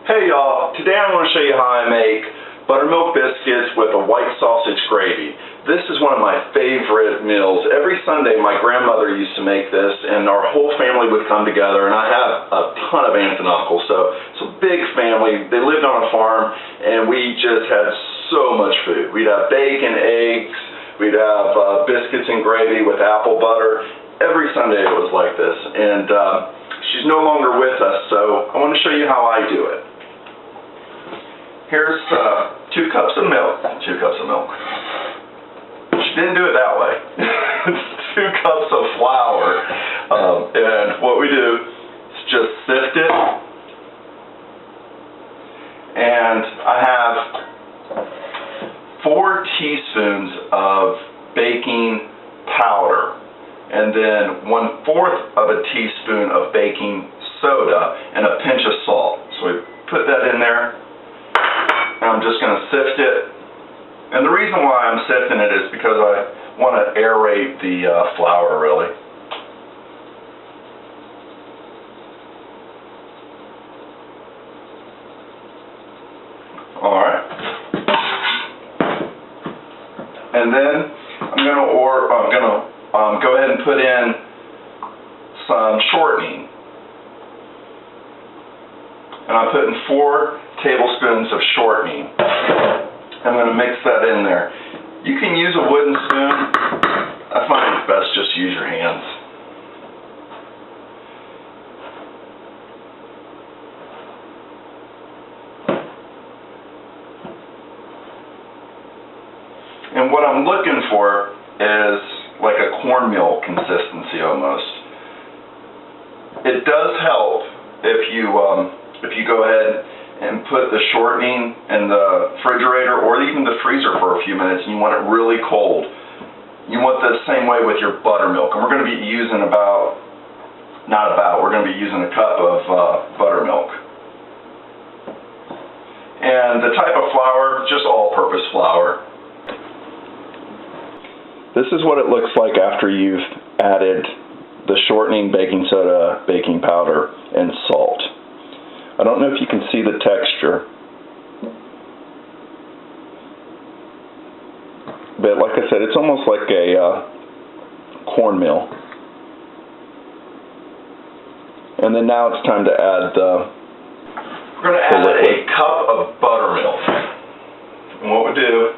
Hey y'all, today I want to show you how I make buttermilk biscuits with a white sausage gravy. This is one of my favorite meals. Every Sunday my grandmother used to make this and our whole family would come together, and I have a ton of aunts and uncles, so it's a big family. They lived on a farm and we just had so much food. We'd have bacon, eggs, we'd have biscuits and gravy with apple butter. Every Sunday it was like this, and she's no longer with us, so I want to show you how I do it. Here's 2 cups of milk. 2 cups of milk. She didn't do it that way. 2 cups of flour. And what we do is just sift it. And I have 4 teaspoons of baking powder. And then 1/4 of a teaspoon of baking soda and a pinch of salt. So we put that in there. And I'm just going to sift it. And the reason why I'm sifting it is because I want to aerate the flour, really. Alright. And then I'm going to go ahead and put in some shortening. And I'm putting 4 tablespoons of shortening. I'm going to mix that in there. You can use a wooden spoon. I find it's best just use your hands. And what I'm looking for is like a cornmeal consistency almost. It does help if you go ahead and put the shortening in the refrigerator or even the freezer for a few minutes and you want it really cold. You want the same way with your buttermilk. And we're going to be using we're going to be using a cup of buttermilk. And the type of flour, just all-purpose flour. This is what it looks like after you've added the shortening, baking soda, baking powder, and salt. I don't know if you can see the texture, but like I said, it's almost like a cornmeal. And then now it's time to add we're going to add a cup of buttermilk. And what we do,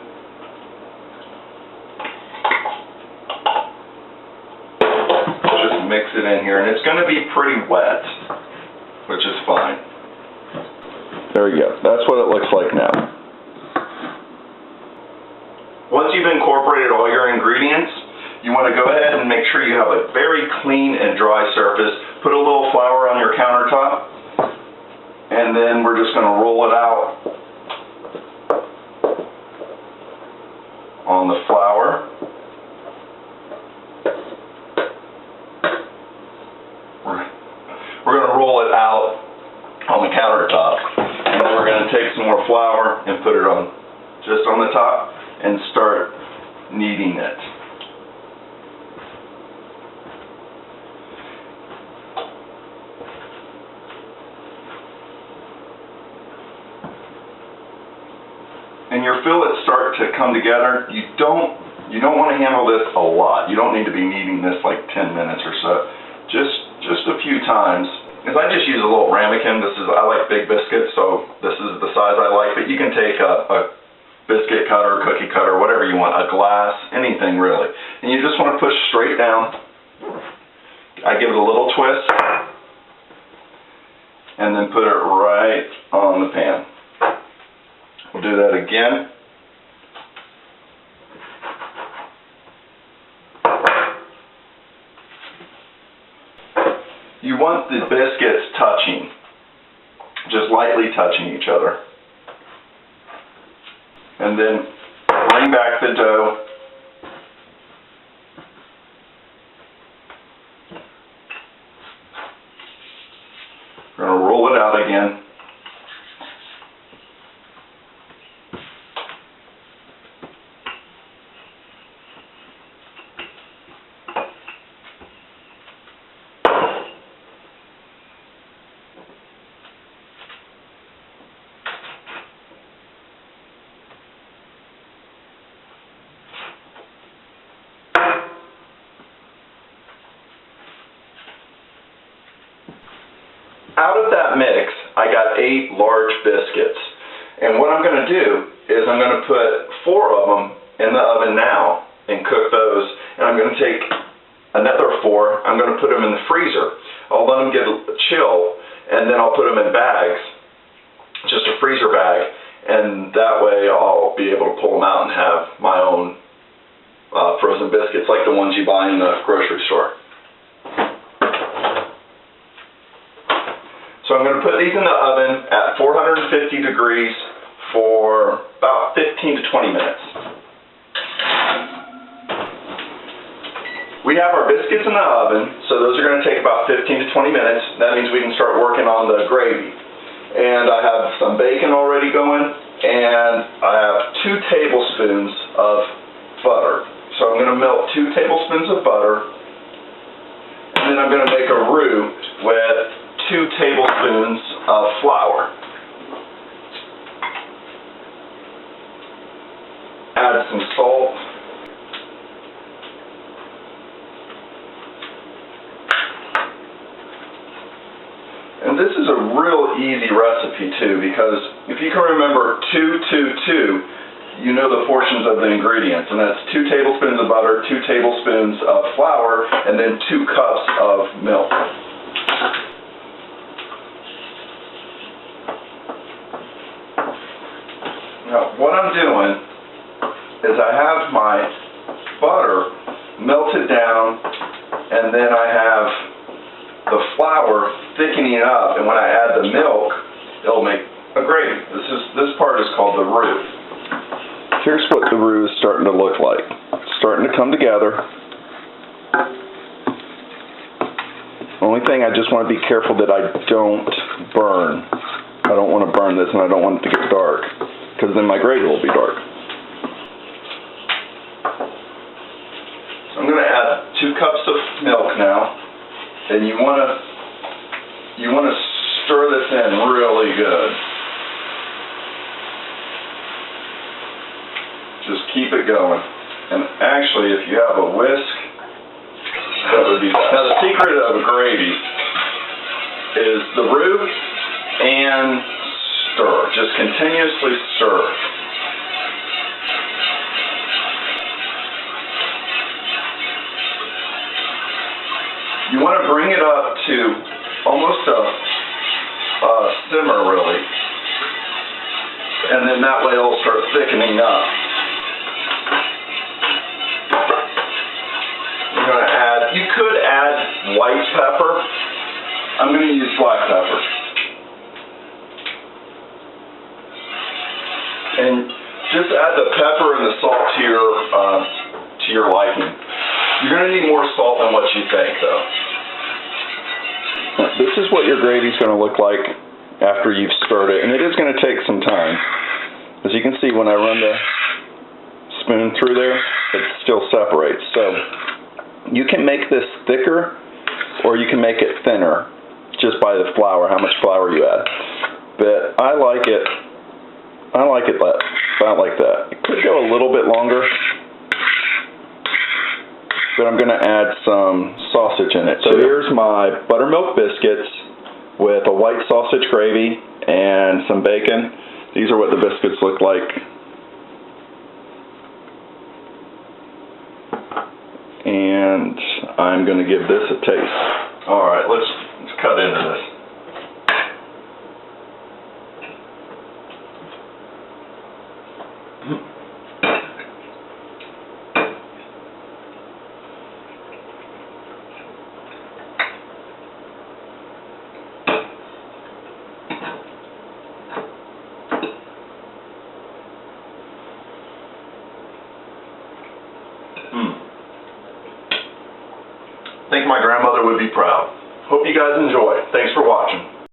just mix it in here, and it's going to be pretty wet, which is fine. There we go. That's what it looks like now. Once you've incorporated all your ingredients, you want to go ahead and make sure you have a very clean and dry surface. Put a little flour on your countertop, and then we're just going to roll it out on the flour. We're going to roll it out on the countertop. And then we're going to take some more flour and put it on just on the top and start kneading it. And your fillets start to come together. You don't want to handle this a lot. You don't need to be kneading this like 10 minutes or so. Just a few times. Because I just use a little ramekin. I like big biscuits, so this is the size I like. But you can take a biscuit cutter, cookie cutter, whatever you want, a glass, anything really. And you just want to push straight down. I give it a little twist, and then put it right on the pan. We'll do that again. You want the biscuits touching, just lightly touching each other. And then bring back the dough. We're going to roll it out again. out of that mix, I got 8 large biscuits. And what I'm going to do is I'm going to put 4 of them in the oven now and cook those. And I'm going to take another 4, I'm going to put them in the freezer. I'll let them get a chill, and then I'll put them in bags, just a freezer bag, and that way I'll be able to pull them out and have my own frozen biscuits like the ones you buy in the grocery store. So I'm going to put these in the oven at 450 degrees for about 15 to 20 minutes. We have our biscuits in the oven, so those are going to take about 15 to 20 minutes. That means we can start working on the gravy. And I have some bacon already going, and I have 2 tablespoons of butter. So I'm going to melt 2 tablespoons of butter, and then I'm going to make a roux with 2 tablespoons of flour. Add some salt. And this is a real easy recipe too, because if you can remember 2, 2, 2, you know the portions of the ingredients, and that's 2 tablespoons of butter, 2 tablespoons of flour, and then 2 cups of milk. Now, what I'm doing is I have my butter melted down, and then I have the flour thickening it up, and when I add the milk, it'll make a gravy. This part is called the roux. Here's what the roux is starting to look like. It's starting to come together. Only thing, I just want to be careful that I don't burn. I don't want to burn this, and I don't want it to get dark, because then my gravy will be dark. So I'm going to add 2 cups of milk now. And you want to stir this in really good. Just keep it going. And actually, if you have a whisk, that would be best. Now the secret of a gravy is the roux and stir. Just continuously stir. You want to bring it up to almost a simmer, really. And then that way it'll start thickening up. You're going to add, you could add white pepper. I'm going to use black pepper. And just add the pepper and the salt to your liking. You're going to need more salt than what you think, though. This is what your gravy is going to look like after you've stirred it, and it is going to take some time. As you can see, when I run the spoon through there, it still separates. So you can make this thicker, or you can make it thinner, just by the flour, how much flour you add. But I like it about like that. It could go a little bit longer, but I'm going to add some sausage in it. So here's my buttermilk biscuits with a white sausage gravy and some bacon. These are what the biscuits look like. And I'm going to give this a taste. Alright, let's cut into this. I think my grandmother would be proud. Hope you guys enjoy. Thanks for watching.